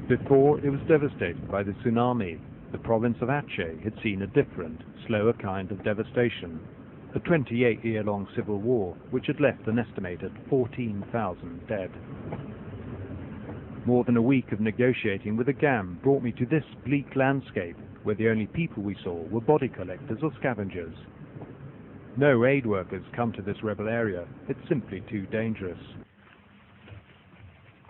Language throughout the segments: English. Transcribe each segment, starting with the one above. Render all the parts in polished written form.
Before it was devastated by the tsunami, the province of Aceh had seen a different, slower kind of devastation, a 28-year-long civil war which had left an estimated 14,000 dead. More than a week of negotiating with the GAM brought me to this bleak landscape where the only people we saw were body collectors or scavengers. No aid workers come to this rebel area, it's simply too dangerous.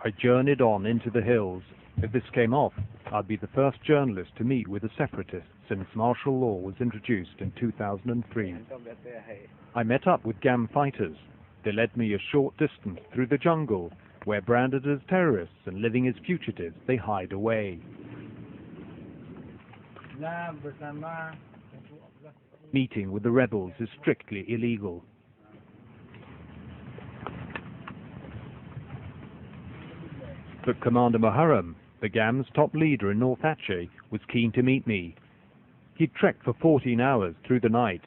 I journeyed on into the hills. If this came off, I'd be the first journalist to meet with the separatists since martial law was introduced in 2003. I met up with GAM fighters. They led me a short distance through the jungle, where branded as terrorists and living as fugitives, they hide away. Meeting with the rebels is strictly illegal. But Commander Muharrem, the GAM's top leader in North Aceh, was keen to meet me. He'd trekked for 14 hours through the night.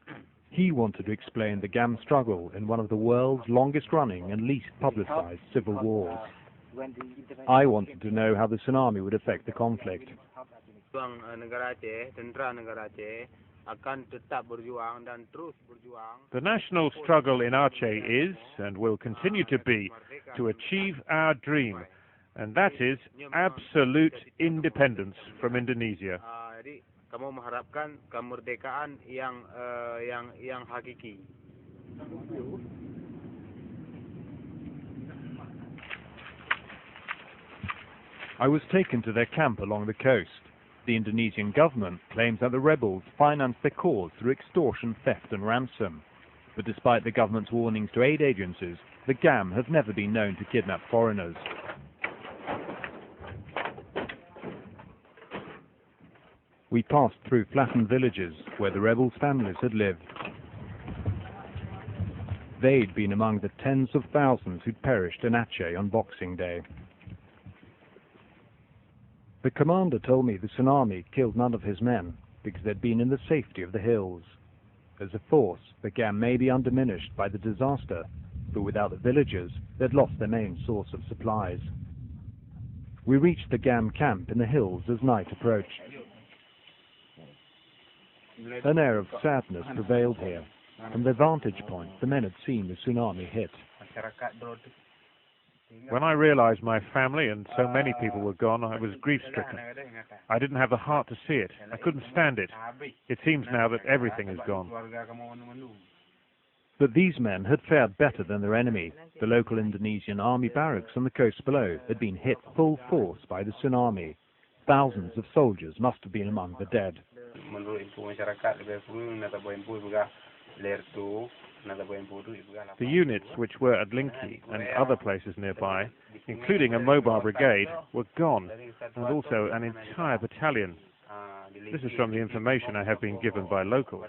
He wanted to explain the GAM struggle in one of the world's longest-running and least publicized civil wars. I wanted to know how the tsunami would affect the conflict. The national struggle in Aceh is, and will continue to be, to achieve our dream, and that is absolute independence from Indonesia. I was taken to their camp along the coast. The Indonesian government claims that the rebels financed their cause through extortion, theft and ransom. But despite the government's warnings to aid agencies, the GAM have never been known to kidnap foreigners. We passed through flattened villages where the rebels' families had lived. They'd been among the tens of thousands who'd perished in Aceh on Boxing Day. The commander told me the tsunami killed none of his men because they'd been in the safety of the hills. As a force, the GAM may be undiminished by the disaster, but without the villagers, they'd lost their main source of supplies. We reached the GAM camp in the hills as night approached. An air of sadness prevailed here. From their vantage point, the men had seen the tsunami hit. When I realized my family and so many people were gone, I was grief-stricken. I didn't have the heart to see it. I couldn't stand it. It seems now that everything is gone. But these men had fared better than their enemy. The local Indonesian army barracks on the coast below had been hit full force by the tsunami. Thousands of soldiers must have been among the dead. The units which were at Linki and other places nearby, including a mobile brigade, were gone, and also an entire battalion. This is from the information I have been given by locals.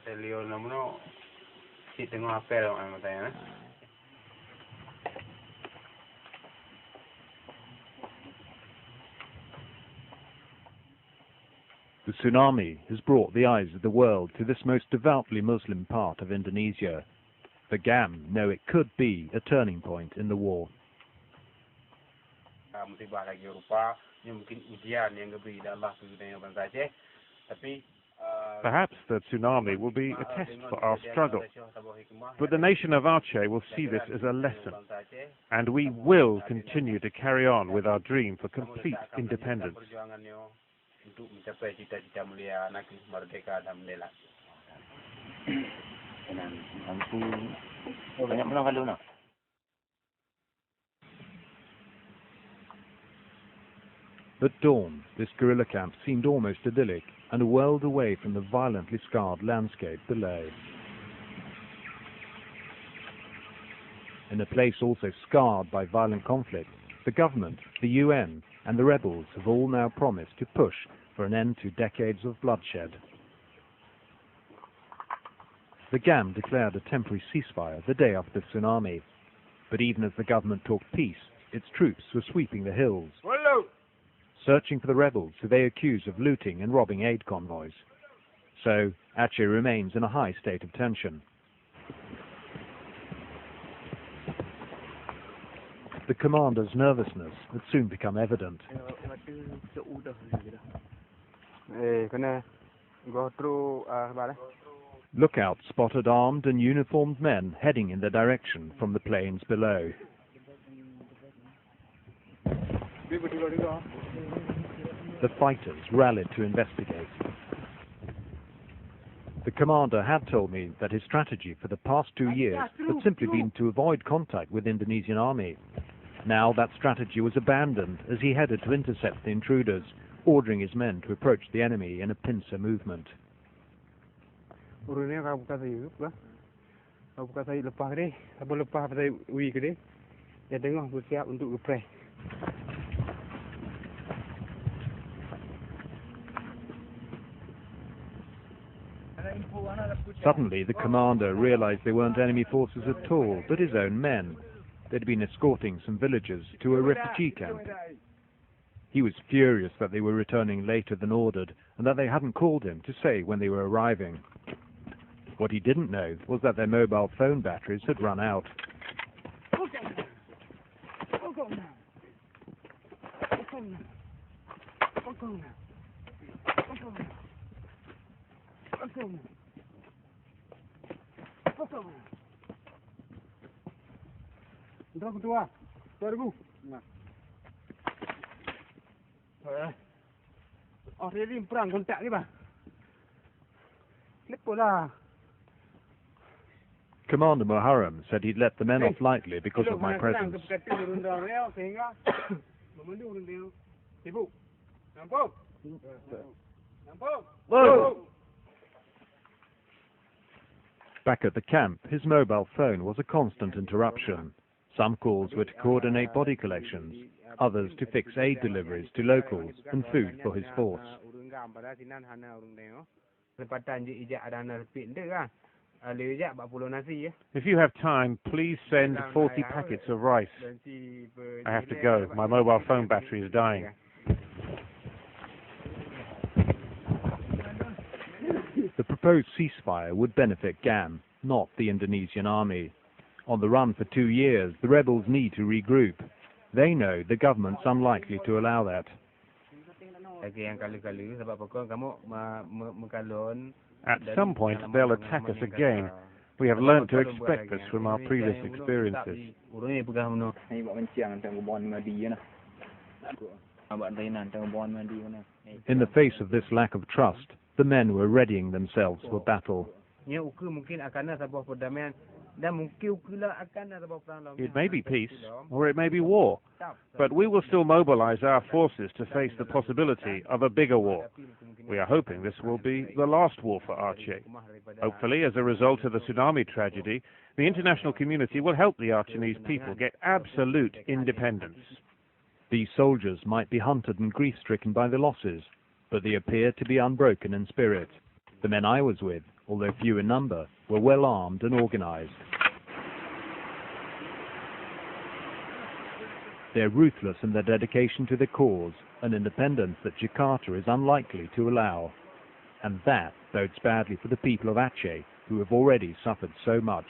The tsunami has brought the eyes of the world to this most devoutly Muslim part of Indonesia. The GAM know it could be a turning point in the war. Perhaps the tsunami will be a test for our struggle, but the nation of Aceh will see this as a lesson, and we will continue to carry on with our dream for complete independence. At dawn, this guerrilla camp seemed almost idyllic and a world away from the violently scarred landscape below. In a place also scarred by violent conflict, the government, the UN, and the rebels have all now promised to push for an end to decades of bloodshed. The GAM declared a temporary ceasefire the day after the tsunami, but even as the government talked peace, its troops were sweeping the hills, searching for the rebels who they accuse of looting and robbing aid convoys. So Aceh remains in a high state of tension. The commander's nervousness had soon become evident. Lookouts spotted armed and uniformed men heading in their direction from the plains below. The fighters rallied to investigate. The commander had told me that his strategy for the past 2 years had simply been to avoid contact with the Indonesian army. Now that strategy was abandoned as he headed to intercept the intruders, ordering his men to approach the enemy in a pincer movement. Suddenly the commander realized they weren't enemy forces at all, but his own men. They'd been escorting some villagers to a refugee camp. He was furious that they were returning later than ordered and that they hadn't called him to say when they were arriving. What he didn't know was that their mobile phone batteries had run out. Commander Muharram said he'd let the men off lightly because of my presence. Back at the camp, his mobile phone was a constant interruption. Some calls were to coordinate body collections, others to fix aid deliveries to locals and food for his force. If you have time, please send 40 packets of rice. I have to go. My mobile phone battery is dying. The proposed ceasefire would benefit GAM, not the Indonesian army. On the run for 2 years, the rebels need to regroup. They know the government's unlikely to allow that. At some point, they'll attack us again. We have learned to expect this from our previous experiences. In the face of this lack of trust, the men were readying themselves for battle. It may be peace, or it may be war, but we will still mobilize our forces to face the possibility of a bigger war. We are hoping this will be the last war for Aceh. Hopefully, as a result of the tsunami tragedy, the international community will help the Achenese people get absolute independence. These soldiers might be hunted and grief-stricken by the losses, but they appear to be unbroken in spirit. The men I was with, although few in number, were well armed and organized. They're ruthless in their dedication to the cause, an independence that Jakarta is unlikely to allow. And that bodes badly for the people of Aceh, who have already suffered so much.